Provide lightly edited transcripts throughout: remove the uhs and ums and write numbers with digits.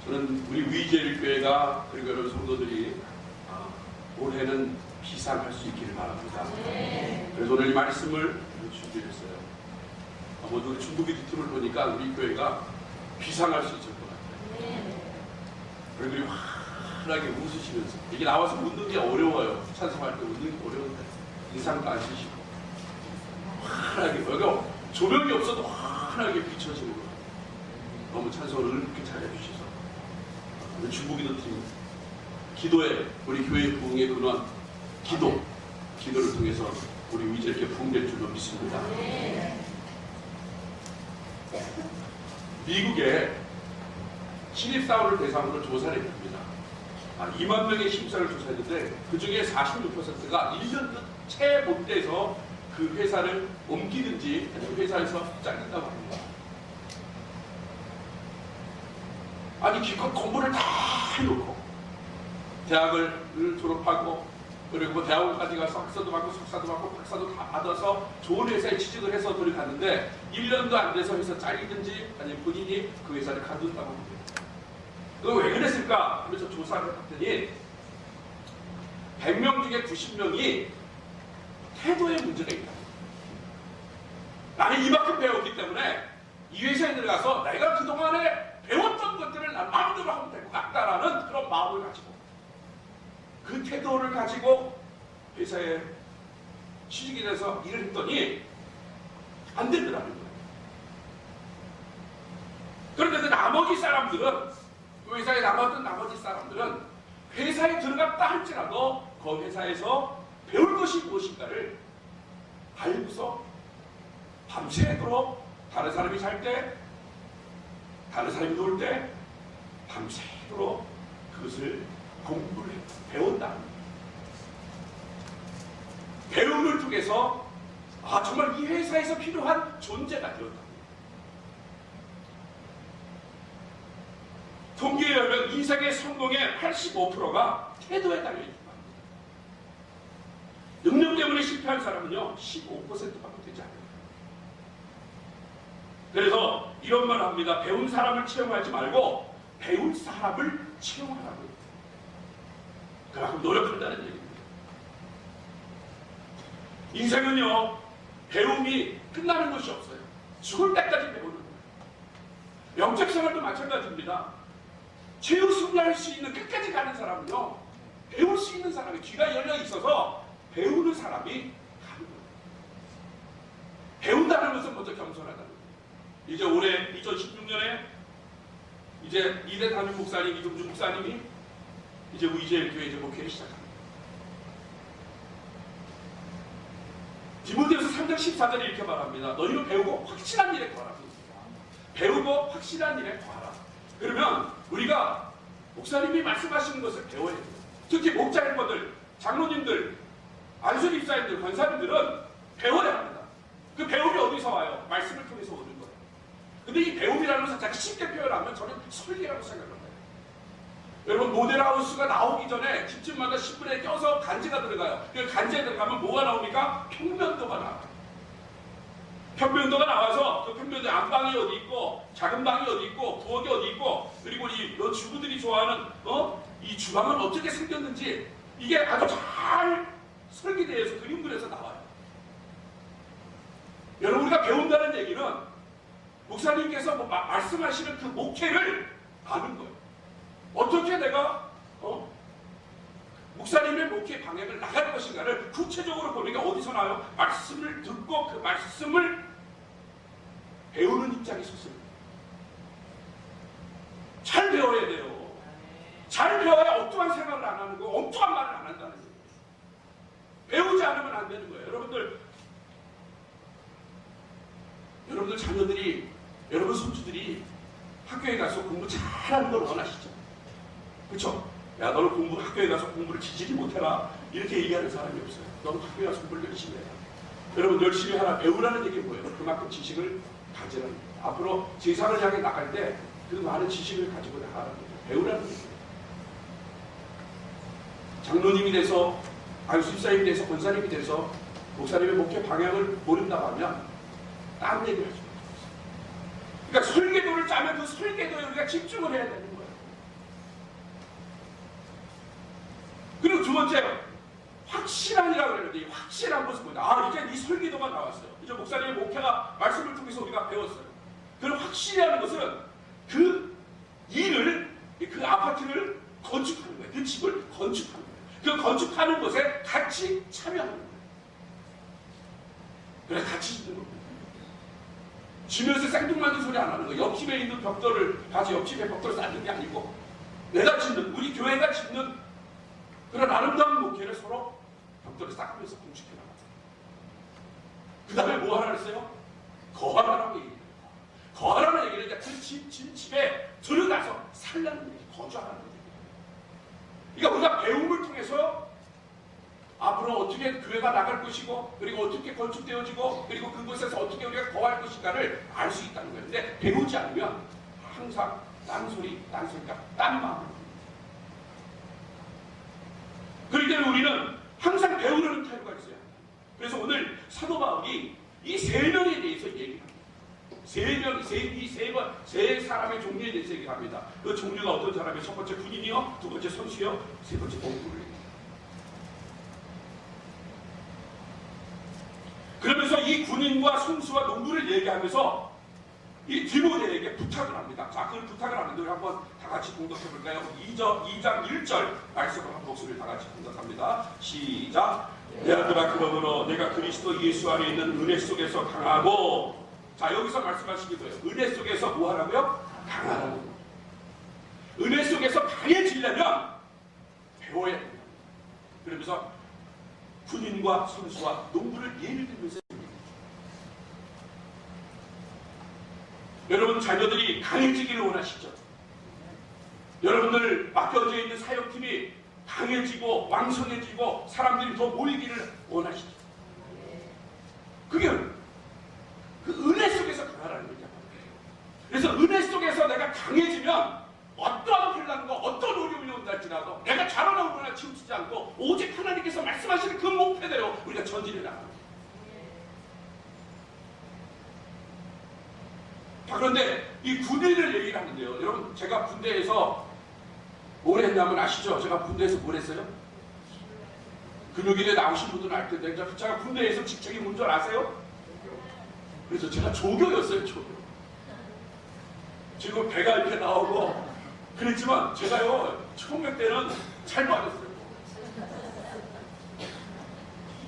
저는 우리 위재일교회가 그리고 여러분 성도들이 올해는 비상할 수 있기를 바랍니다. 그래서 오늘 이 말씀을 준비했어요. 모두 우리 중국의 뒤틈을 보니까 우리 교회가 비상할 수 있을 것 같아요. 그리고 우리 환하게 웃으시면서 이게 나와서 웃는 게 어려워요. 찬송할 때 웃는 게 어려운데 인상도 안 쓰시고 환하게 여기 조명이 없어도 환하게 비춰지는 거예요. 너무 찬송을 이렇게 잘해주셔서 우리 중국인도 팀 기도에 우리 교회 부흥의 근원 기도를 통해서 우리 위재롭게 부흥될 줄로 믿습니다. 미국에 신입사원을 대상으로 조사를 했습니다. 2만 명의 신입사원을 조사했는데 그 중에 46%가 1년도 채 못 돼서 그 회사를 옮기든지 아니면 회사에서 잘린다고 합니다. 아니 기껏 공부를 다 해놓고 대학을 졸업하고 그리고 대학원까지 가서 학사도 받고 석사도 받고 박사도 다 받아서 좋은 회사에 취직을 해서 돈이 갔는데 1년도 안 돼서 회사 잘리든지 아니면 본인이 그 회사를 가둔다고 합니다. 그거 왜 그랬을까? 그래서 조사를 해봤더니 100명 중에 90명이 태도에 문제가 있다. 나는 이만큼 배웠기 때문에 이 회사에 들어가서 내가 그동안에 배웠던 것들을 난 마음대로 하면 될 것 같다라는 그런 마음을 가지고 그 태도를 가지고 회사에 취직이 돼서 일을 했더니 안 되더라는 거예요. 그런데 그 나머지 사람들은 그 회사에 남았던 나머지 사람들은 회사에 들어갔다 할지라도 그 회사에서 배울 것이 무엇인가를 알고서 밤새도록 다른 사람이 잘 때 다른 사람이 놀 때 밤새도록 그것을 공부를 배운다. 배움을 통해서 정말 이 회사에서 필요한 존재가 되었다. 통계에 의하면 인생의 성공의 85%가 태도에 달려있다. 능력 때문에 실패한 사람은요 15%밖에 되지 않아요. 그래서 이런 말 합니다. 배운 사람을 채용하지 말고 배울 사람을 채용하라고. 그만큼 노력한다는 얘기입니다. 인생은요, 배움이 끝나는 것이 없어요. 죽을 때까지 배우는 거예요. 영적 생활도 마찬가지입니다. 최후 승리할 수 있는 끝까지 가는 사람은요, 배울 수 있는 사람이, 귀가 열려 있어서 배우는 사람이 가는 거예요. 배운다는 것은 먼저 겸손하다는 거예요. 이제 올해 2016년에 이제 이대 담임 목사님, 이동주 목사님이 이제 의제교회 이제 목회를 시작합니다. 디모데후서 3장 14절에 이렇게 말합니다. 너희는 배우고 확실한 일에 거하라. 배우고 확실한 일에 거하라. 그러면 우리가 목사님이 말씀하시는 것을 배워야 돼요. 특히 목자일거들, 장로님들, 안수 집사님들, 권사님들은 배워야 합니다. 그 배움이 어디서 와요? 말씀을 통해서 오는 거예요. 근데 이 배움이라는 것을 자기 쉽게 표현하면 저는 설계라고 생각합니다. 여러분, 모델하우스가 나오기 전에 집집마다 신문에 껴서 간지가 들어가요. 그 간지에 들어가면 뭐가 나옵니까? 평면도가 나와요. 평면도가 나와서 그 평면도에 안방이 어디 있고, 작은 방이 어디 있고, 부엌이 어디 있고, 그리고 이 주부들이 좋아하는 이 주방은 어떻게 생겼는지 이게 아주 잘 설계되어서 그림 그려서 나와요. 여러분, 우리가 배운다는 얘기는 목사님께서 말씀하시는 그 목회를 아는 거예요. 어떻게 내가 목사님의 목회 방향을 나갈 것인가를 구체적으로 보니까 어디서 나와요? 말씀을 듣고 그 말씀을 배우는 입장에 섰습니다. 잘 배워야 돼요. 잘 배워야 엉뚱한 생각을 안 하는 거예요. 엉뚱한 말을 안 한다는 거예요. 배우지 않으면 안 되는 거예요. 여러분들 자녀들이, 여러분 손주들이 학교에 가서 공부 잘하는 걸 원하시죠? 그렇죠? 야, 너는 학교에 가서 공부를 지지리 못해라, 이렇게 얘기하는 사람이 없어요. 너는 학교에 가서 공부를 열심히 해라. 여러분, 열심히 하라. 배우라는 얘기는 뭐예요? 그만큼 지식을 가지라는 거예요. 앞으로 세상을 향해 나갈 때 그 많은 지식을 가지고 나가라는 거예요. 배우라는 거예요. 장로님이 돼서, 안수집사님이 돼서, 권사님이 돼서 목사님의 목회 방향을 모른다고 하면 딴 얘기를 할 수가 없어요. 그러니까 설계도를 짜면 그 설계도에 우리가 집중을 해야 되는 거예요. 그리고 두 번째, 확실한이라고 그러는데, 확실한 것은 뭐냐? 아, 이제 이 설계도가 나왔어요. 이제 목사님의 목회가 말씀을 통해서 우리가 배웠어요. 그럼 확실히하는 것은 그 일을, 그 아파트를 건축하는 거예요. 그 집을 건축하는 거예요. 그 건축하는 것에 같이 참여하는 거예요. 그래, 같이 짓는 겁니다. 지면서 생뚱맞은 소리 안 하는 거예요. 옆집에 있는 벽돌을 가서 옆집에 벽돌을 쌓는 게 아니고, 내가 짓는, 우리 교회가 짓는 그런 아름다운 목회를 서로 벽돌을 쌓으면서 공식해 나가요. 그 다음에 뭐 하라 그랬어요? 거하라라고 얘기해요. 거하라는 얘기는 이제 그 집에 들어가서 살라는 얘기, 거주하라는 얘기예요. 그러니까 우리가 배움을 통해서 앞으로 어떻게 교회가 나갈 것이고, 그리고 어떻게 건축되어지고, 그리고 그곳에서 어떻게 우리가 거할 것인가를 알 수 있다는 거예요. 근데 배우지 않으면 항상 딴소리, 딴 생각, 딴 마음을. 그렇기 때문에 우리는 항상 배우려는 태도가 있어야 합니다. 그래서 오늘 사도 바울이 이 세 명에 대해서 얘기합니다. 세 사람의 종류에 대해서 얘기합니다. 그 종류가 어떤 사람이에요? 첫 번째 군인이요, 두 번째 선수요, 세 번째 농부를 얘기합니다. 그러면서 이 군인과 선수와 농부를 얘기하면서 이 디모데에게 부탁을 합니다. 자, 그 부탁을 하는데 우리 한번 다 같이 공독해 볼까요? 2장 1절 말씀을 한 목소리를 다 같이 공독합니다. 시작. 내 아들아, 그러므로 내가 그리스도 예수 안에 있는 은혜 속에서 강하고. 자, 여기서 말씀하시는 거예요. 은혜 속에서 뭐 하라고요? 강하라는 거예요. 은혜 속에서 강해지려면 배워야 됩니다. 그러면서 군인과 선수와 농부를 예를 들면서, 여러분 자녀들이 강해지기를 원하시죠? 여러분들 맡겨져 있는 사역팀이 강해지고 왕성해지고 사람들이 더 모이기를 원하시죠? 그게 그 은혜 속에서 강하라는 거죠. 그래서 은혜 속에서 내가 강해지면 어떠한 혼란과 어떤 어려움이 온다 할지라도 내가 자라나오거나 치우치지 않고 오직 하나님께서 말씀하시는 그 목표대로 우리가 전진해 나갑니다. 자, 그런데 이 군인을 얘기를 하는데요. 여러분, 제가 군대에서 뭘 했냐면 아시죠? 제가 군대에서 뭘 했어요? 근육일에 나오신 분들은 알 텐데, 제가 군대에서 직책이 뭔지 아세요? 그래서 제가 조교였어요, 조교. 지금 배가 이렇게 나오고 그랬지만 제가요, 총격 때는 잘 맞았어요.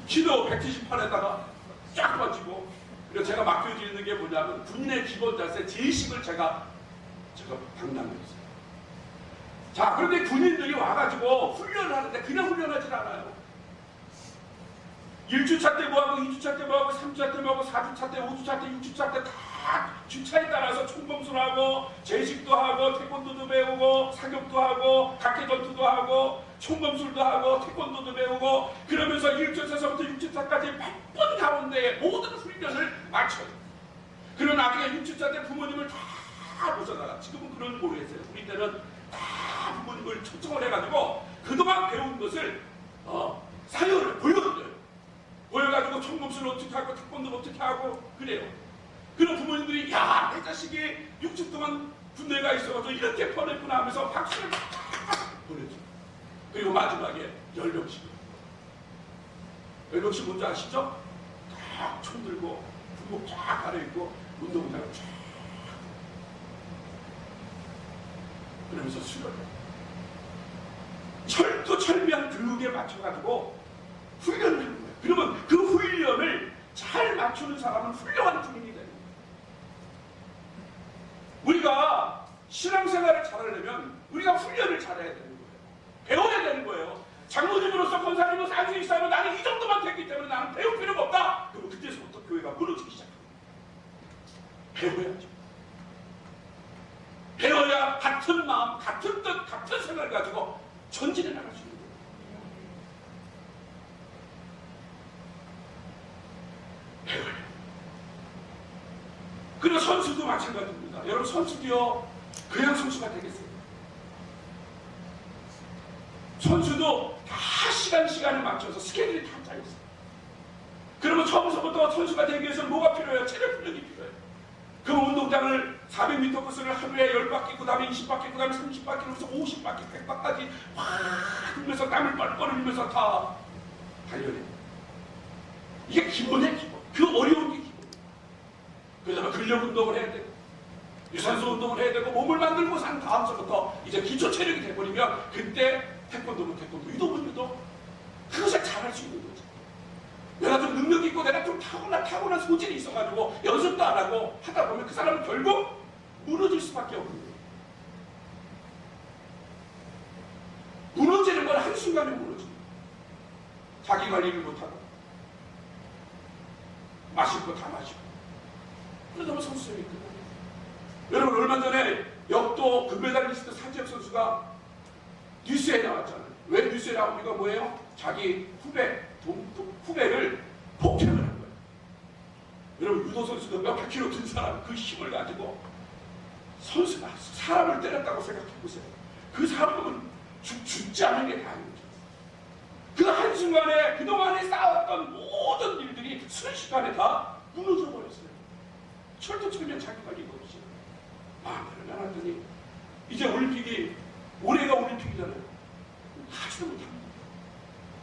키도 178에다가 쫙 빠지고. 그래서 제가 맡겨지는 게 뭐냐면 군인의 기본 자세, 제식을 제가 당당했어요. 자, 그런데 군인들이 와가지고 훈련을 하는데 그냥 훈련하지 않아요. 1주차 때 뭐하고 2주차 때 뭐하고 3주차 때 뭐하고 4주차 때 5주차 때 6주차 때 다 주차에 따라서 총검술하고 제식도 하고 태권도도 배우고 사격도 하고 각개전투도 하고 총검술도 하고 태권도도 배우고 그러면서 1주차서부터 6주차까지 바쁜 가운데 모든 훈련을 마쳐요. 그런 나중에 6주차 때 부모님을 다 모셔다가, 지금은 그런 걸 모르겠어요. 우리 때는 다 부모님을 초청을 해가지고 그동안 배운 것을 사연을 보여드려요. 보여가지고 총검술 어떻게 하고 태권도 어떻게 하고 그래요. 그런 부모님들이 야, 내 자식이 6주 동안 군대가 있어가지고 이렇게 보냈구나 하면서 박수를 팍 보내줘. 그리고 마지막에 열병식. 열병식 뭔지 아시죠? 딱 총 들고 군복 쫙 갈아입고 운동장을 쫙 그러면서 수련을 철두철미한 근육에 맞춰가지고 훈련을 하는 거예요. 그러면 그 훈련을 잘 맞추는 사람은 훌륭한 군인이 되는 거예요. 우리가 신앙생활을 잘하려면 우리가 훈련을 잘해야 되는 거예요. 배워야 되는 거예요. 장로님으로서 권사님으로서 할 수 있어요. 나는 이 정도만 됐기 때문에 나는 배울 필요가 없다. 그럼 그때서부터 교회가 무너지기 시작합니다. 배워야죠. 배워야 같은 마음, 같은 뜻, 같은 생각을 가지고 전진해 나갈 수 있는 거예요. 배워야 돼요. 그리고 선수도 마찬가지입니다. 여러분, 선수도요, 그냥 선수가 되겠어요. 선수도 다 시간에 맞춰서 스케줄이 다 짜있어요. 그러면 처음부터 선수가 되기 위해서는 뭐가 필요해요? 체력 훈련이 필요해요. 그럼 운동장을 400m 코스를 하루에 10바퀴, 그 다음에 20바퀴, 그 다음에 30바퀴, 그러면서 50바퀴, 100바퀴까지 확 흘면서 땀을 뻘뻘 흘리면서 다 달려내요. 이게 기본이에요, 기본. 그 어려운 게 기본. 그 다음에 근력 운동을 해야 되고, 유산소 운동을 해야 되고, 몸을 만들고 산 다음서부터 이제 기초 체력이 돼버리면 그때 태권도는 태권도, 유도는 유도, 그것을 잘할 수 있는 거죠. 내가 좀 능력이 있고 내가 좀 타고난 소질이 있어가지고 연습도 안 하고 하다 보면 그 사람은 결국 무너질 수밖에 없는 거예요. 무너지는 건 한순간에 무너집니다. 자기 관리를 못하고 마실 거 다 마시고 그러다 보면 선수생이 끝나요. 여러분, 얼마 전에 역도 금메달리스트 사지혁 선수가 뉴스에 나왔잖아요. 왜 뉴스에 나옵니까? 뭐예요? 자기 후배를 폭행을 한 거예요. 여러분, 유도 선수도 몇백 킬로 든 사람, 그 힘을 가지고 선수가 사람을 때렸다고 생각해보세요. 그 사람은 죽지 않는 게 다행이죠. 그 한순간에 그동안에 쌓았던 모든 일들이 순식간에 다 무너져 버렸어요. 철두철미한 자기 관리가 없이 마음대로 나왔더니 이제 올림픽이, 올해가 올림픽이잖아요. 하지도 못합니다.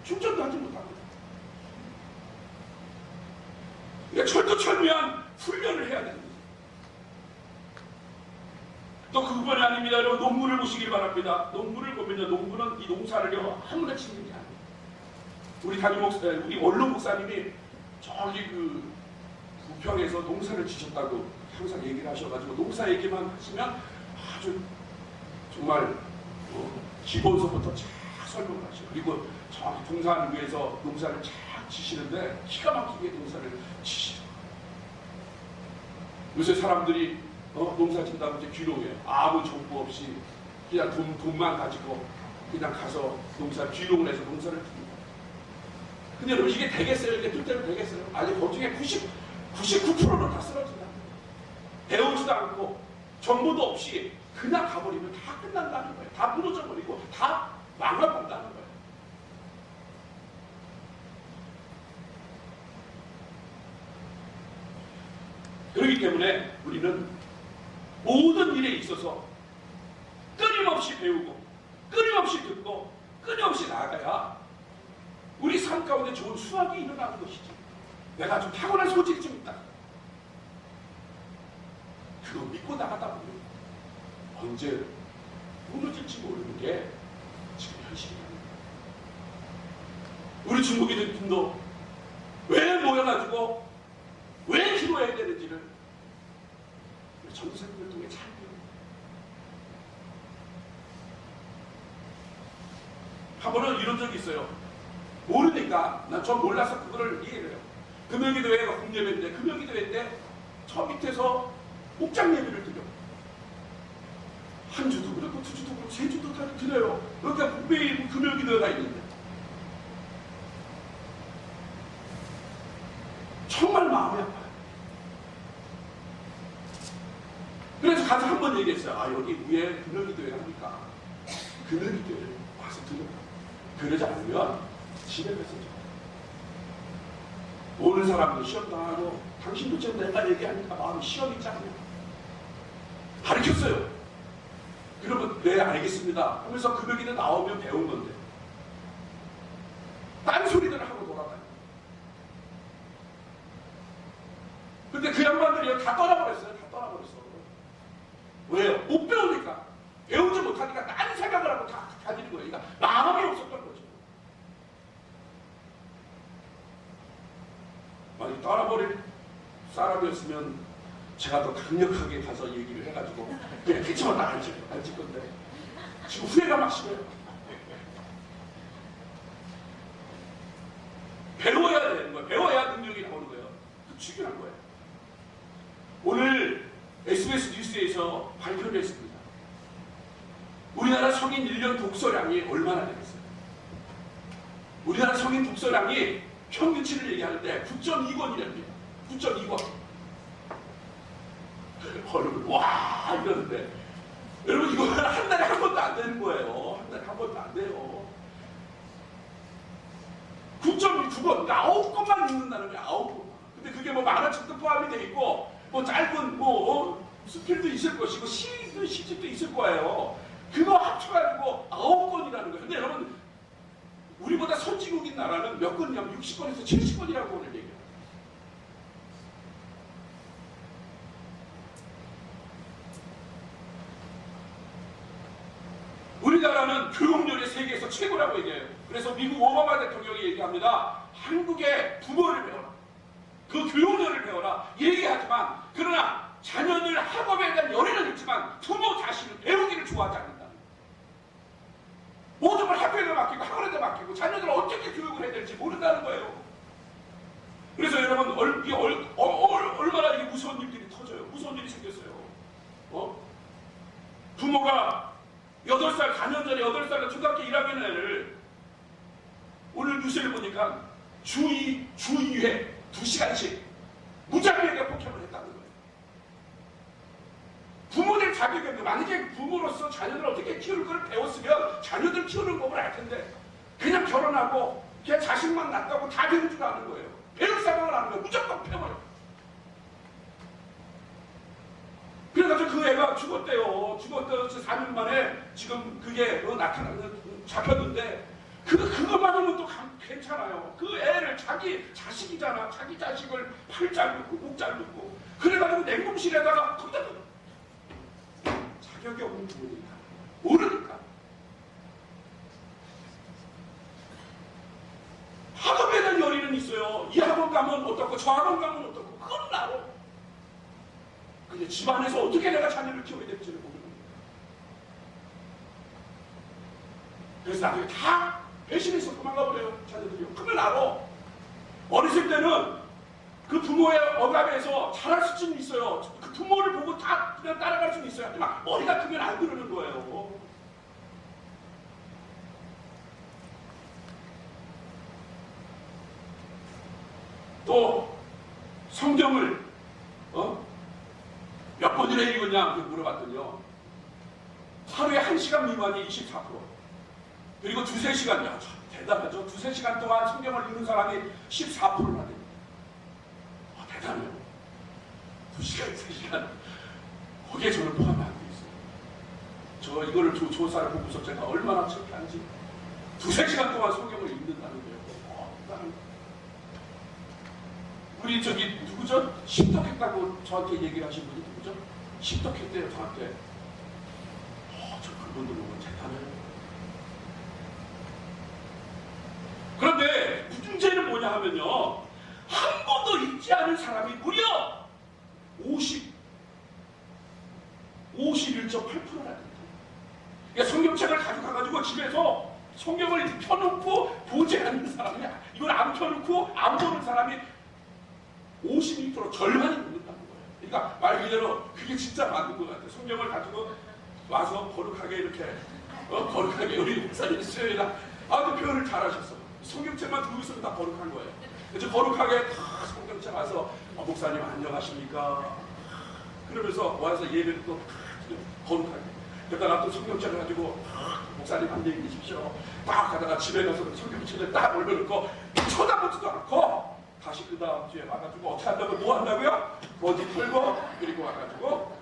출전도 하지 못합니다. 그러니까 철두철미한 훈련을 해야 됩니다. 또 그뿐이 아닙니다. 여러분, 농구를 보시길 바랍니다. 농구를 보면요, 농구는 이 농사를요 아무나 치는 게 아니에요. 우리 담임 목사, 우리 원로 목사님이 저기 그 부평에서 농사를 지셨다고 항상 얘기를 하셔가지고 농사 얘기만 하시면 아주 정말 기본서부터 잘 설명을 하셔요. 그리고 저기 동산 위에서 농사를 잘 지시는데 기가 막히게 농사를 지시죠. 요새 사람들이 농사 짓다고 이제 귀농해요. 아무 정보 없이 그냥 돈만 가지고 그냥 가서 귀농을 해서 농사를 짓는 거예요. 근데 여러분, 이게 되겠어요? 이게 뜻대로 되겠어요? 아니, 그중에 99%는 다 쓰러진다. 배우지도 않고 정보도 없이 그냥 가버리면 다 끝난다는 거예요. 다 무너져버리고 다 망해본다는 거예요. 그렇기 때문에 우리는 있어서 끊임없이 배우고 끊임없이 듣고 끊임없이 나아가야 우리 삶 가운데 좋은 수확이 일어나는 것이지. 내가 좀 타고난 소질이 좀 있다, 그거 믿고 나가다 보면 언제 무너질지 모르는 게 지금 현실이야. 우리 중국인들도 왜 모여가지고 왜 기도해야 되는지를 전도사님을 통해 잘 배워요. 한 번은 이런 적이 있어요. 모르니까, 난 전 몰라서 그거를 이해해요. 금요기도회가 공예배인데, 금요기도회 때 저 밑에서 목장 예배를 드려. 한 주도 그렇고 두 주도 그렇고 세 주도 다 드려요. 그러니까 매일 금요기도회가 있는데 정말 마음이 아파요. 그래서 가서 한 번 얘기했어요. 아, 여기 위에 금요기도회 합니까? 금요기도회를 와서 들어라. 그러지 않으면 집에 가서 오는 사람도 시험 당하고, 당신도 지금 내가 얘기하니까 마음이 시험이 짱이야. 가르쳤어요. 그러면 네 알겠습니다 하면서 금요일에 나오면 배운 건데 딴소리들을 하고 돌아가요. 근데 그 양반들이 다 떠나버렸어요. 다 떠나버렸어. 왜요? 못 배우니까. 배우지 못하니까 딴 생각을 하고 다 다니는 거예요. 그러니까 마음이 없었던 거죠. 만약 떠나버릴 사람이었으면 제가 더 강력하게 가서 얘기를 해가지고 그냥 그치만 안 질 건데 지금 후회가 막 심해요. 배워야 되는 거예요. 배워야 능력이 나오는 거예요. 그 중요한 거예요. 오늘 SBS 뉴스에서 발표를 했습니다. 우리나라 성인 1년 독서량이 얼마나 되겠어요? 우리나라 성인 독서량이 평균치를 얘기하는데 9.2권이랍니다. 9.2권. 얼굴 와 이러는데 여러분 이거 한 달에 한 번도 안 되는 거예요. 한 달에 한 번도 안 돼요. 9.9권, 9권만 읽는다는 거야. 9권. 근데 그게 뭐 만화책도 포함이 돼 있고 뭐 짧은 무슨 필도 있을 것이고 시집도 있을 거예요. 그거 합쳐가지고 9권이라는 거예요. 근데 여러분 우리보다 선진국인 나라는 몇 권이냐면 60권에서 70권이라고 오늘 얘기해요. 우리나라는 교육열이 세계에서 최고라고 얘기해요. 그래서 미국 오바마 대통령이 얘기합니다. 한국의 부모를 배워라. 그 교육열을 배워라. 얘기하지만 그러나 자녀들 학업에 대한 열의는 있지만 부모 자신을 배우기를 좋아하지 않는다. 모든 걸 학교에 맡기고 학원에 맡기고 자녀들을 어떻게 교육을 해야 될지 모른다는 거예요. 그래서 여러분 얼마나 이게 무서운 일들이 터져요. 무서운 일이 생겼어요. 부모가 8살, 4년 전에 8살 초등학교 1학년 애를 오늘 뉴스를 보니까 주 2회 2시간씩 무자비하게 폭행을 했다는 거예요. 부모들 자격이 만약에 부모로서 자녀들을 어떻게 키울 걸 배웠으면 자녀들 키우는 법을 알 텐데 그냥 결혼하고 그냥 자식만 낳다고 다 배울 줄 아는 거예요. 배울 생각을 하는 거예요. 무조건 배워요. 그래가지고 그 애가 죽었대요. 죽었대요. 4년 만에 지금 그게 잡혔는데 그것만으로는 또 괜찮아요. 그 애를 자기 자식이잖아. 자기 자식을 팔 자르고 목 자르고 그래가지고 냉동실에다가 거기다 자격이 없는 부모니까 모르니까 학업에 대한 열의는 있어요. 이 학원 가면 어떻고 저 학원 가면 어떻고 그건 알아. 근데 집안에서 어떻게 내가 자녀를 키워야 될지를 모르는 거예요. 그래서 나중에 다 배신해서 도망가 버려요. 자녀들이요. 그러면 알아. 어렸을 때는 그 부모의 억압에서 자랄 수는 있어요. 그 부모를 보고 다 그냥 따라갈 수는 있어요. 하지만 머리가 크면 안 그러는 거예요. 또 성경을 몇 번이나 읽었냐 물어봤더니요. 하루에 1시간 미만이 24%. 그리고 2~3시간이요. 대단하죠. 2~3시간 동안 성경을 읽는 사람이 14%나 됩니다. 대단해요. 2시간, 3시간. 거기에 저는 포함이 안 돼 있어요. 이거를 조사를 보고서 제가 얼마나 창피한지 2-3시간 동안 성경을 읽는다는 거예요. 우리 누구죠? 십덕했다고 저한테 얘기를 하신 분이 누구죠? 십덕했대요 저한테. 저 그분들 보면 대단해요. 그런데 문제는 뭐냐 하면요, 한 번도 읽지 않은 사람이 무려 51.8%나 됩니다. 그러니까 성경책을 가져가가지고 집에서 성경을 펴놓고 보지 않는 사람이, 이걸 안 펴놓고 안 보는 사람이 52% 절반이 넘는다는 거예요. 그러니까 말 그대로 그게 진짜 맞는 것 같아요. 성경을 가지고 와서 거룩하게 이렇게 거룩하게 우리 목사님 수요일날 그 표현을 잘하셨어. 성경책만 들고 있으면 다 거룩한 거예요. 그래서 거룩하게 다 성경책 와서 목사님 안녕하십니까? 그러면서 와서 예배를 또 거룩하게. 그러다가 또 성경책을 가지고 목사님 안녕히 계십시오. 딱 가다가 집에 가서 성경책을 딱 올려놓고 쳐다보지도 않고 다시 그 다음 주에 와가지고 어떻게 한다고 뭐 한다고요? 먼지 털고 그리고 와가지고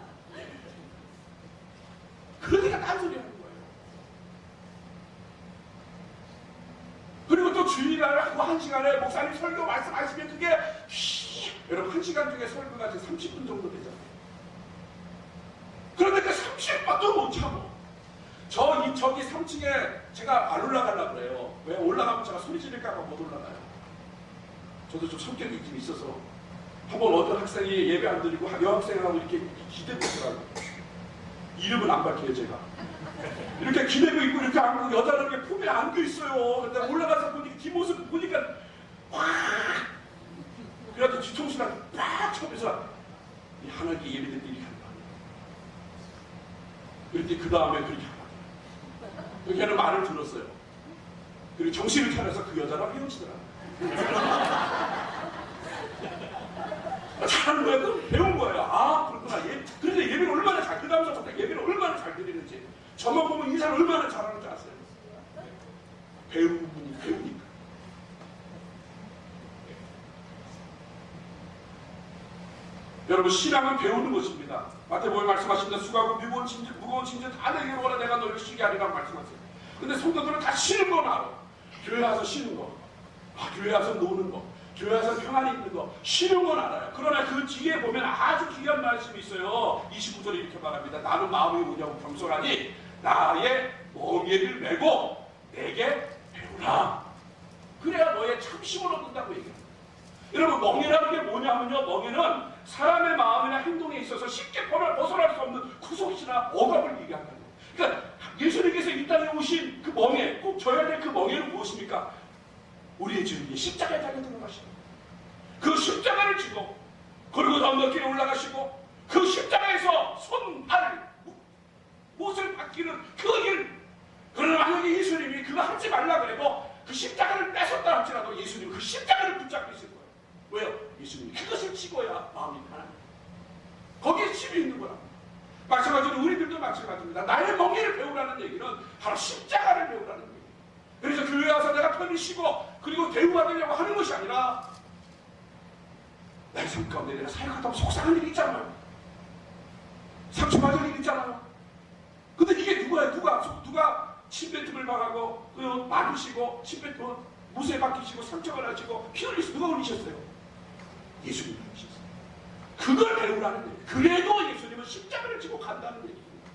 그러니까 딴소리 하는 거예요. 그리고 또 주일날 하고 1시간에 목사님 설교 말씀하시면 그게 여러분 1시간 중에 설교가 30분 정도 되잖아요. 그런데 그 30분도 못 참어. 저기 3층에 제가 안 올라가려고 그래요. 왜? 올라가면 제가 소리 지를까봐 못 올라가요. 저도 좀 성격이 좀 있어서 한번 어떤 학생이 예배 안 드리고 여학생하고 이렇게 기대고 있더라고요. 이름은 안 밝혀요 제가. 이렇게 기대고 있고 이렇게 안고 여자는 이렇게 품에 안겨 있어요. 근데 올라가서 보니까 뒷모습 보니까 확 그래가지고 뒤통수랑 빡 쳐면서 하나님께 예배될 때 이렇게 하는 거예요. 그런데 그 다음에 그렇게 하나. 걔는 말을 들었어요. 그리고 정신을 차려서 그 여자랑 헤어지더라고요. 잘하는 거야. 그럼 배운 거예요. 그렇구나. 그런데 예배를 얼마나 그 다음서부터 예배를 얼마나 잘 드리는지, 저만 보면 인사를 얼마나 잘하는지 아세요? 배우니까. 여러분, 신앙은 배우는 것입니다. 마태복음에 말씀하십니다. 수고하고 무거운 짐진 다 내게로 오라, 내가 너를 쉬게 하리라고 말씀하세요. 근데 성도들은 다 쉬는 건 알아. 교회 와서 쉬는 거, 교회 와서 노는 거, 교회 와서 평안히 있는 거, 쉬는 건 알아요. 그러나 그 뒤에 보면 아주 귀한 말씀이 있어요. 29절에 이렇게 말합니다. 나는 마음이 오냐고 겸손하니 나의 멍에를 메고 내게 배우라. 그래야 너의 참심을 얻는다고 얘기합니다. 여러분, 멍에라는 게 뭐냐면요, 멍에는 사람의 마음이나 행동에 있어서 쉽게 벗어날 수 없는 구속이나 억압을 얘기한다는 거예요. 그러니까 예수님께서 이 땅에 오신 그 멍에, 꼭 져야 될 그 멍에는 무엇입니까? 우리의 주님이 십자가에 달려 들어가시고 그 십자가를 지고 그리고 언덕길에 올라가시고 그 십자가에서 손, 발, 못을 받기는 그 일. 그러나 만약에 예수님이 그거 하지 말라 그래도 그 십자가를 뺏었다 할지라도 예수님은 그 십자가를 붙잡고 있을 거예요. 왜요? 예수님이 그것을 지고야 마음이 편합니다. 거기에 힘이 있는 거라. 마찬가지로 우리들도 마찬가지입니다. 나의 멍에를 배우라는 얘기는 바로 십자가를 배우라는 얘기예요. 그래서 교회 와서 내가 편히 쉬고 그리고 대우받으려고 하는 것이 아니라 나의 삶 가운데 내가 사역하다 보면 속상한 일이 있잖아요. 상처받을 일이 있잖아요. 근데 이게 누가 침뱉 틈을 막하고 맞으시고 무쇠 박히시고 상처가 나시고 피 흘리시고 누가 흘리셨어요? 예수님이 흘리셨어요. 그걸 배우라는 거예요. 그래도 예수님은 십자가를 지고 간다는 얘기입니다.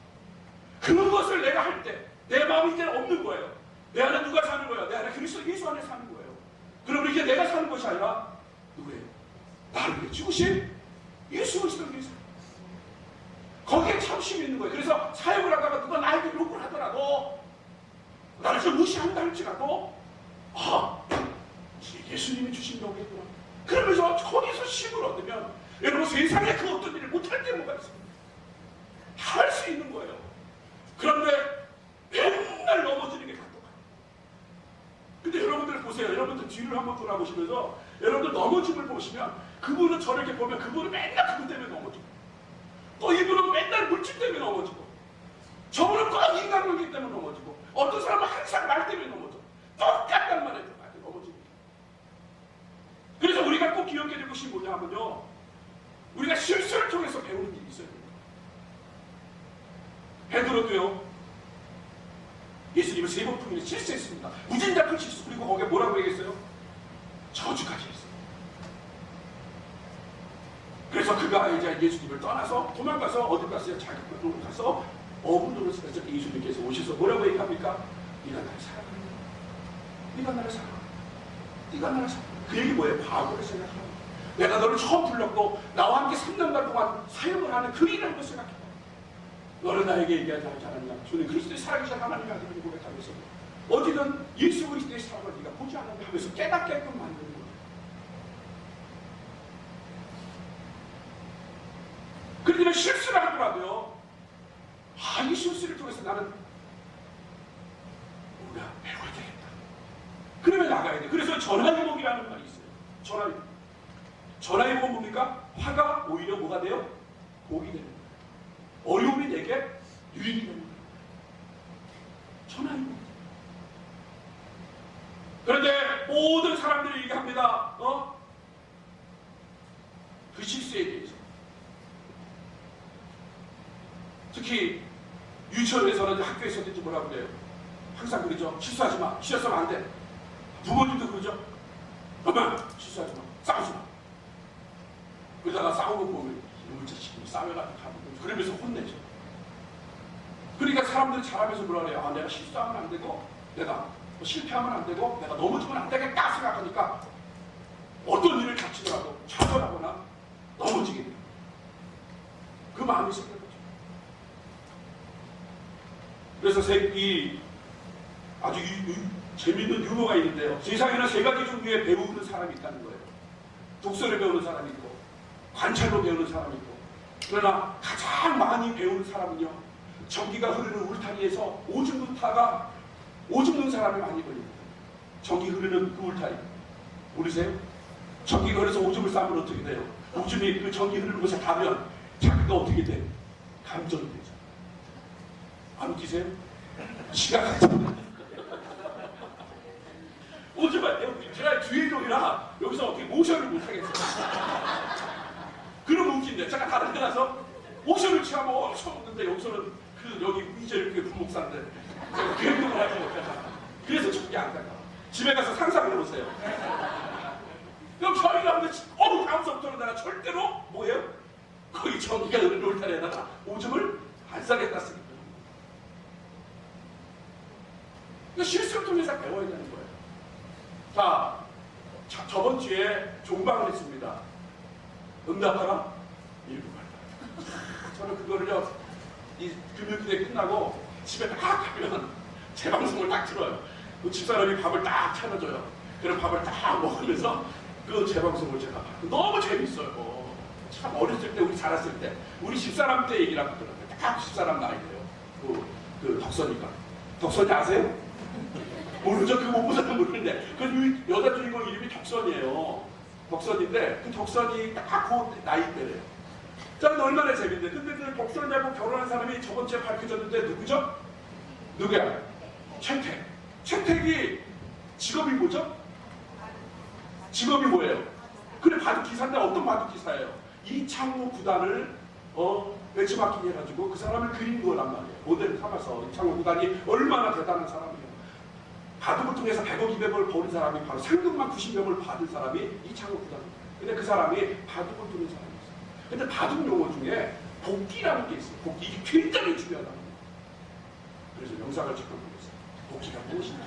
그것을 내가 할 때 내 마음이 이제 없는 거예요. 내 안에 누가 사는 거예요? 내 안에 그리스도 예수 안에 사는 거예요. 그러면 이게 내가 사는 것이 아니라 누구예요? 나를 위해 죽으신 예수 그리스도를 위해서. 거기에 참심이 있는 거예요. 그래서 사역을 하다가 누가 나에게 욕을 하더라도 나를 좀 무시한다 할지라도 예수님이 주신 덕이구나. 그러면서 거기서 힘을 얻으면 여러분 세상에 그 어떤 일을 못할 게 뭐가 있습니까? 할 수 있는 거예요. 그런데 맨날 넘어지는 게 감독합니다. 근데 여러분들 보세요. 여러분들 뒤를 한번 돌아보시면서 여러분들 넘어짐을 보시면 그분은 저렇게 보면 그분은 맨날 그분 때문에 넘어지고 또 이분은 맨날 물질 때문에 넘어지고 저분은 꼭 인간관계 때문에 넘어지고 어떤 사람은 항상 말 때문에 넘어져. 똑같단 말이에요. 넘어지고. 그래서 우리가 꼭 기억해야 될 것이 뭐냐 하면요, 우리가 실수를 통해서 배우는 일이 있어요. 베드로도요, 세번풍일에 실수했습니다. 무진장 큰 실수. 그리고 거기에 뭐라고 얘기했어요? 저주까지 했어요. 그래서 그가 이제 예수님을 떠나서 도망가서 어디 갔어요? 자기 곳으로 가서 어부노릇을 해서 예수님께서 오셔서 뭐라고 얘기합니까? 네가 나를 사랑하느냐? 네가 나를 사랑하느냐? 네가 나를 사랑하느냐? 그 얘기 뭐예요? 과거를 생각하고 내가 너를 처음 불렀고 나와 함께 3년간 동안 사역을 하는 그 일을 한번 생각해봐. 너는 나에게 얘기하지 않았냐? 주는 그리스도의 살아계신 하나님의 아들을 고백하면서 어디든 예수 그리스도의 사랑을 네가 보지 않았냐 하면서 깨닫게끔 만드는 거예요. 그런데 실수를 하더라도요. 이 실수를 통해서 나는 우리가 배워야 되겠다. 그러면 나가야 돼. 그래서 전화위복이라는 말이 있어요. 전화위복. 전화위복은 뭡니까? 화가 오히려 뭐가 돼요? 복이 되는 거예요. 어려움이 내게 유익이 되는 거예요. 전화위복. 그런데 모든 사람들이 얘기합니다. 그 실수에 대해서. 특히 유치원에서는 학교에서든지 뭐라고 그래요? 항상 그러죠. 실수하지 마. 실수하면 안 돼. 부모님도 그러죠. 엄마 실수하지 마. 싸우지 마. 그러다가 싸우고 보면 이놈의 자식이 싸워가지고 가고 그러면서 혼내죠. 그러니까 사람들이 잘하면서 뭐라 그래요? 내가 실수하면 안 되고 내가 실패하면 안 되고 내가 넘어지면 안 되겠다 생각하니까 어떤 일을 닥치더라도 좌절하거나 넘어지게 돼요. 그 마음이 있었던 거죠. 그래서 이 아주 재미있는 유머가 있는데요. 세상에는 3가지 종류의 배우는 사람이 있다는 거예요. 독서를 배우는 사람이 있고 관찰로 배우는 사람이 있고 그러나 가장 많이 배우는 사람은요. 전기가 흐르는 울타리에서 오줌 누는 사람이 많이 걸립니다. 전기 흐르는 그 울타리 모르세요? 전기가 흐르서 오줌을 싸면 어떻게 돼요? 오줌이 그 전기 흐르는 곳에 가면 자기가 어떻게 돼? 감전이 되죠. 안 웃기세요? 지가 감전이 오줌을 제가 주인공이라 여기서 어떻게 모션을 못하겠어요. 그럼 웃긴데 제가 다른 데 가서 모션을 취하면 엄청 웃는데 여기서는 여기 위저교회 부목사인데 제가 괴물을 하지 못하잖아. 그래서 저기 안 가요. 집에 가서 상상해 보세요. 그럼 저희가 하면 다음서부터는 내가 절대로 뭐예요? 거기 전기가 흐르는 울타리에다가 오줌을 안 싸겠다 쓰기 때문에. 그러니까 실수를 통해서 배워야 되는 거예요. 자, 저번 주에 종방을 했습니다. 응답하라, 일부 말라. 저는 그거를요, 이 금요일에 끝나고 집에 딱 가면 재방송을 딱 들어요. 그 집사람이 밥을 딱 차려줘요. 그런 밥을 딱 먹으면서 그 재방송을 제가 봐요. 너무 재밌어요. 참 어렸을 때 우리 자랐을 때 우리 집사람 때 얘기를 하거든요. 딱 집사람 나이에요. 그 덕선이가. 덕선이 아세요? 모르죠? 그 못 보셨던 모르는데 그 여자 주인공 이름이 덕선이에요. 덕선인데 그 덕선이 딱 그 나이 때래요. 자, 얼마나 재밌는데. 근데 그 덕선이하고 결혼한 사람이 저번 주에 밝혀졌는데 누구죠? 누구야? 최택. 최택이 직업이 뭐죠? 직업이 뭐예요? 그래, 바둑기사인데 어떤 바둑기사예요? 이창호 구단을 배치마킹 해가지고 그 사람을 그린 거란 말이에요. 모델을 삼아서. 이창호 구단이 얼마나 대단한 사람이에요. 바둑을 통해서 100억 200억을 버는 사람이 바로 상금만 90명을 받은 사람이 이창호 구단입니다. 근데 그 사람이 바둑을 두는 사람이었어요. 근데 바둑 용어 중에 복기라는 게 있어요. 복기. 이게 굉장히 중요하다는 거예요. 그래서 영상을 찍어 보겠습니다. 복기가 무엇인지.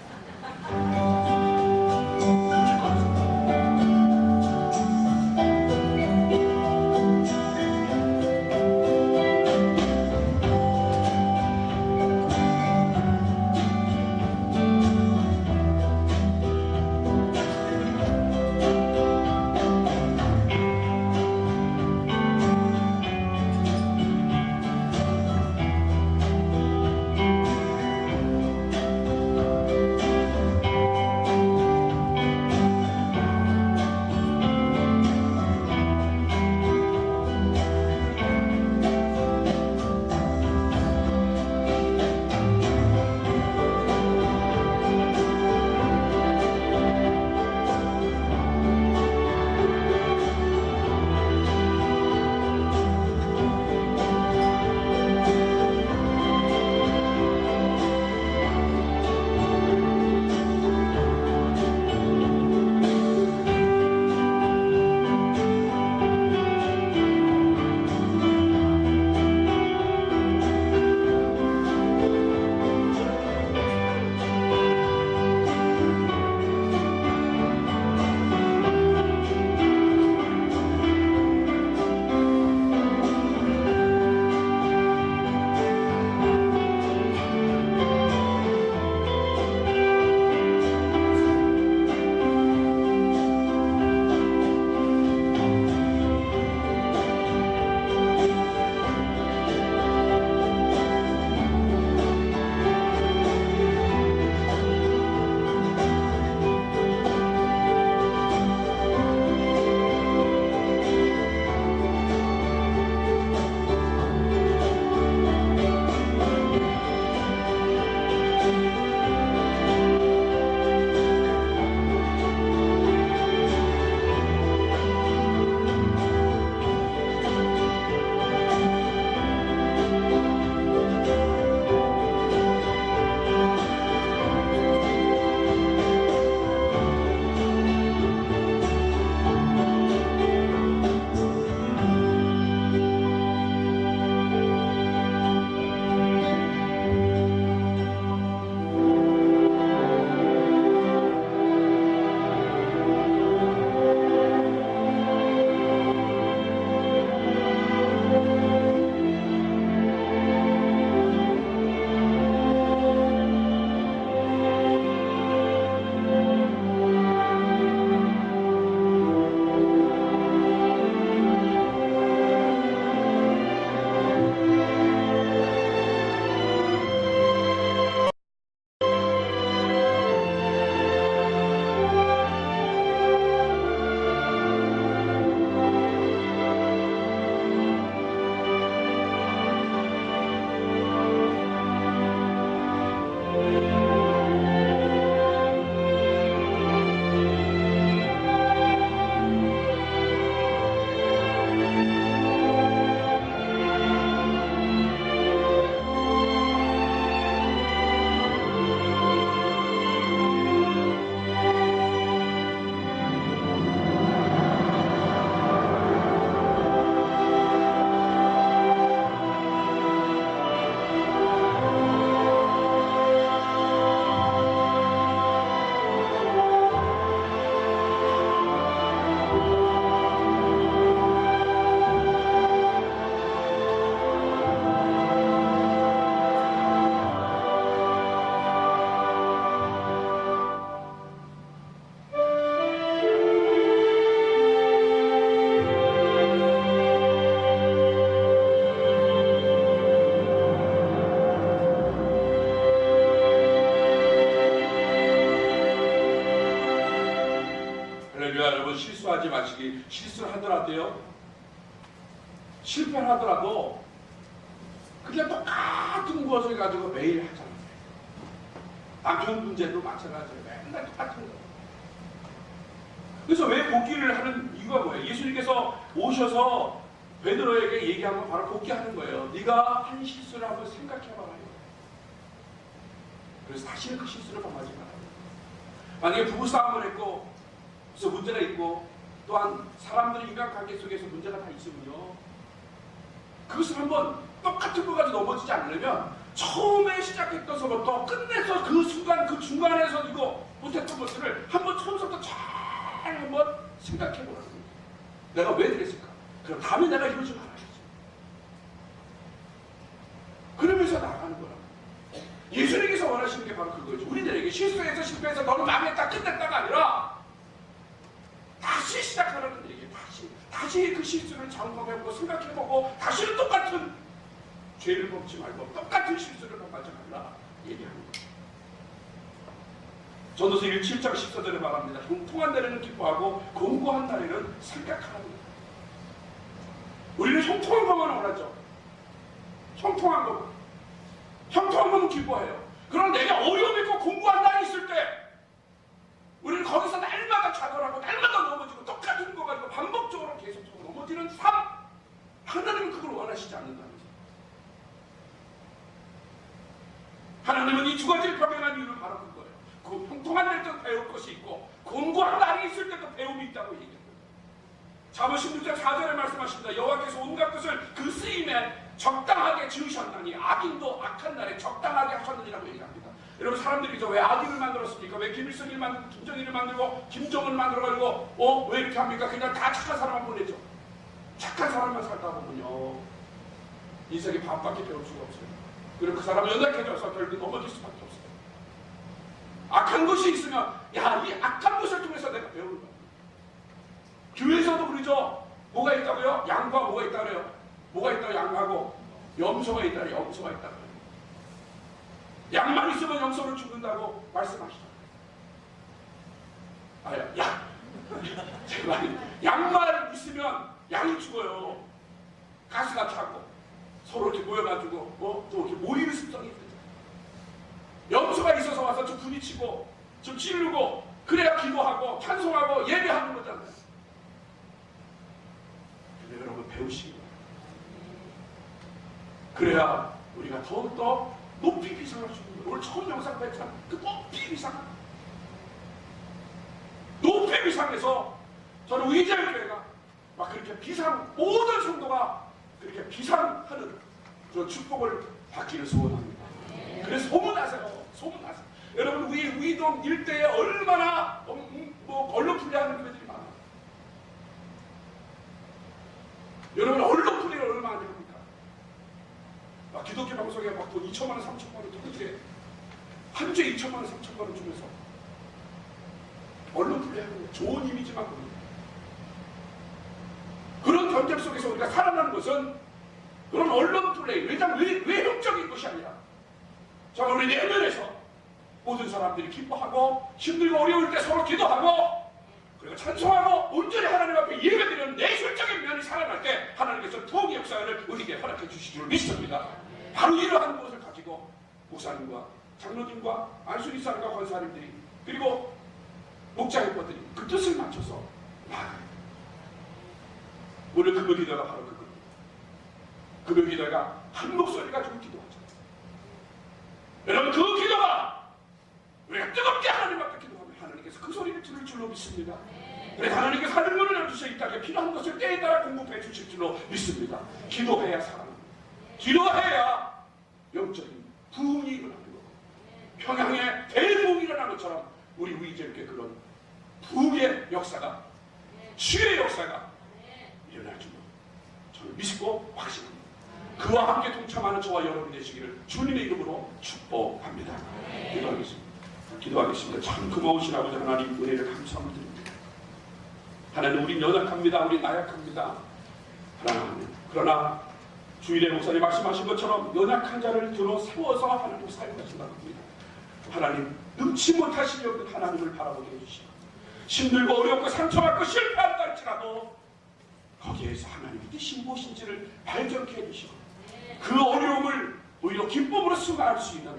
그러니까 여러분 실수하지 마시기. 실수를 하더라도요, 실패를 하더라도 그냥 똑같은 것을 가지고 매일 하잖아요. 남편 문제도 마찬가지예요. 맨날 똑같은 거. 그래서 왜 복귀를 하는 이유가 뭐예요? 예수님께서 오셔서 베드로에게 얘기한 건 바로 복귀하는 거예요. 네가 한 실수를 한번 생각해봐라. 그래서 다시는 그 실수를 범하지 말아요. 만약에 부부싸움을 했고 그래서 문제가 있고 또한 사람들의 인간관계 속에서 문제가 다 있으면요, 그것을 한번 똑같은 거 가지고 넘어지지 않으려면 처음에 시작했던 것부터 끝내서 그 순간 그 중간에서 이거 못했던 것들을 한번 처음부터 잘 한번 생각해보라는 거예요. 내가 왜 그랬을까? 그럼 다음에 내가 이러지 말아야지. 그러면서 나가는 거라고. 예수님께서 원하시는 게 바로 그거죠. 우리들에게 실수해서 실패해서 너는 망했다 끝냈다가 아니라 다시 시작하라는 얘기예요. 다시 그 실수를 점검해보고 생각해보고 다시는 똑같은 죄를 범치 말고 똑같은 실수를 범하지 말라 얘기하는 거예요. 전도서 7장 14절에 말합니다. 형통한 날에는 기뻐하고 공고한 날에는 생각하라는 거예요. 우리는 형통한 것만 원하죠. 형통한 것. 형통한 것은 기뻐해요. 그럼 내가 어려움 있고 공부한 날이 있을 때 우리는 거기서 날마다 좌절하고 날마다 넘어지고 똑같은 거 가지고 반복적으로 계속적으로 넘어지는 삶, 하나님은 그걸 원하시지 않는다는 거죠. 하나님은 이 두 가지를 병행한 이유는 바로 그거예요. 그 형통한 날 때도 배울 것이 있고 공부한 날이 있을 때도 배움이 있다고 얘기합니다. 잠언 16장 4절에 말씀하십니다. 여호와께서 온갖 것을 그 쓰임에 적당하게 지으셨나니 악인도 악한 날에 적당하게 하셨느니라고 얘기합니다. 여러분 사람들이 왜 악인을 만들었습니까? 왜 김일성을 만들고 김정일을 만들고 김정은을 만들어가지고 왜 이렇게 합니까? 그냥 다 착한 사람만 보내죠. 착한 사람만 살다 보면요 인생의 반밖에 배울 수가 없어요. 그리고 그 사람은 연약해져서 결국 넘어질 수밖에 없어요. 악한 것이 있으면 이 악한 것을 통해서 내가 배우는 거예요. 교회에서도 그러죠. 뭐가 있다고요? 양과 뭐가 있다 그래요? 뭐가 있다고 양하고 염소가 있다, 염소가 있다. 양만 있으면 염소를 죽는다고 말씀하시죠. 제발 양만 있으면 양이 죽어요. 가스가 차고 서로 이렇게 모여가지고 또 이렇게 모이는 습성이 있거든요. 염소가 있어서 와서 좀 부딪히고 좀 찌르고 그래야 기도하고 찬송하고 예배하는 거잖아요. 근데 여러분 배우시기 바랍니다. 그래야 우리가 더욱더 높이 비상할 수 있는 거예요. 오늘 처음 영상 뵀잖아. 그 높이 비상. 높이 비상해서 저는 의자교회가 막 그렇게 비상, 모든 성도가 그렇게 비상하는 그런 축복을 받기를 소원합니다. 그래서 소문하세요. 소문하세요. 여러분 우리 우이동 일대에 얼마나 언론 분리하는 교회들이 많아요. 여러분 언론 분리를 얼마나 합니까? 막 기독교 방송에 막 돈 2천만 원, 3천만 원 어떻게 한 주에 2천만 원, 3천만 원 주면서 언론 분리하는 거예요. 좋은 이미지만 보는 거예요. 그런 경쟁 속에서 우리가 살아나는 것은 그런 언론 플레이, 외형적인 것이 아니라 정말 우리 내면에서 모든 사람들이 기뻐하고 힘들고 어려울 때 서로 기도하고 그리고 찬송하고 온전히 하나님 앞에 예배드리는 내술적인 면이 살아날 때 하나님께서 부흥의 역사를 우리에게 허락해 주실 줄 믿습니다. 바로 이러한 것을 가지고 목사님과 장로님과 안수리사님과 권사님들이 그리고 목자님들이 그 뜻을 맞춰서 나아가요. 오늘 금요 기도가 바로 그겁니다. 금요 기도가 한 목소리 가지고 기도하죠. 여러분 그 기도가 우리가 뜨겁게 하나님 앞에 기도하면 하나님께서 그 소리를 들을 줄로 믿습니다. 그래서 하나님께서 하늘문을 열주셔 이 땅에 필요한 것을 때에 따라 공급해 주실 줄로 믿습니다. 기도해야 살아납니다. 기도해야 영적인 부흥이 일어나는 거고 평양에 대부흥이 일어난 것처럼 우리 우이제교회 그런 부흥의 역사가 치유의 역사가 일어날 줄로 저는 믿고 확신합니다. 그와 함께 동참하는 저와 여러분이 되시기를 주님의 이름으로 축복합니다. 기도하겠습니다. 참 고마우신 아버지 하나님 은혜를 감사합니다. 하나님 우린 연약합니다. 우린 나약합니다. 하나님 그러나 주일에 목사님 말씀하신 것처럼 연약한 자를 들어 세워서 하나님 사용하신다고 합니다. 하나님 능치 못하시려는 하나님을 바라보게 해주시고 힘들고 어렵고 상처받고 실패한다 할지라도 거기에서 하나님이 뜻이 무엇인지를 발견케 해주시고 그 어려움을 오히려 기쁨으로 승화할 수 있는,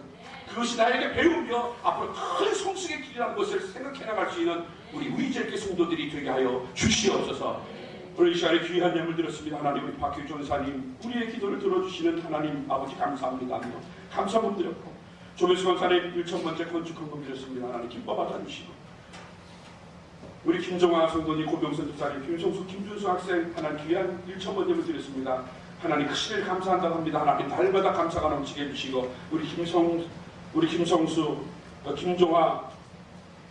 그것이 나에게 배우며 앞으로 큰 성숙의 길이라는 것을 생각해 나갈 수 있는 우리 위절계 성도들이 되게 하여 주시옵소서. 오늘 이 시간에 귀한 예물 드렸습니다. 하나님, 우리 박규 전사님 우리의 기도를 들어주시는 하나님 아버지 감사합니다. 감사금 드렸고 조배수 권사님 1,000번째 건축헌금 드렸습니다. 하나님 기뻐 받아주시고 우리 김정화 성도님, 고병선 집사님, 김성수, 김준수 학생 하나님 귀한 1,000번 예물 드렸습니다. 하나님 크시길 감사한다고 합니다. 하나님 날마다 감사가 넘치게 해주시고 우리 김성수, 김종화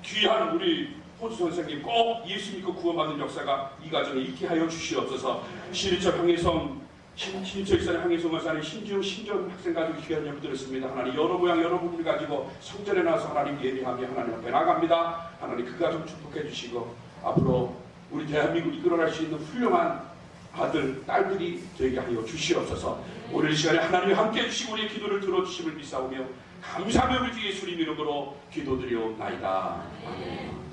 귀한 우리 호주 선생님 꼭 예수 믿고 구원받은 역사가 이 가정에 있게 하여 주시옵소서. 신일철 황혜성, 신일철 이사님, 황혜성 원사님, 신지웅, 신전 학생 가지고 귀한 예물 드렸습니다. 하나님 여러 모양 여러 부분을 가지고 성전에 나와서 하나님 예배하며 하나님 앞에 나갑니다. 하나님 그 가정 축복해 주시고 앞으로 우리 대한민국을 이끌어갈 수 있는 훌륭한 아들, 딸들이 되게 하여 주시옵소서. 오늘 이 시간에 하나님이 함께 해주시고 우리의 기도를 들어주심을 믿사오며 감사하며 우리 주 예수님 이름으로 기도드리옵나이다. 아멘.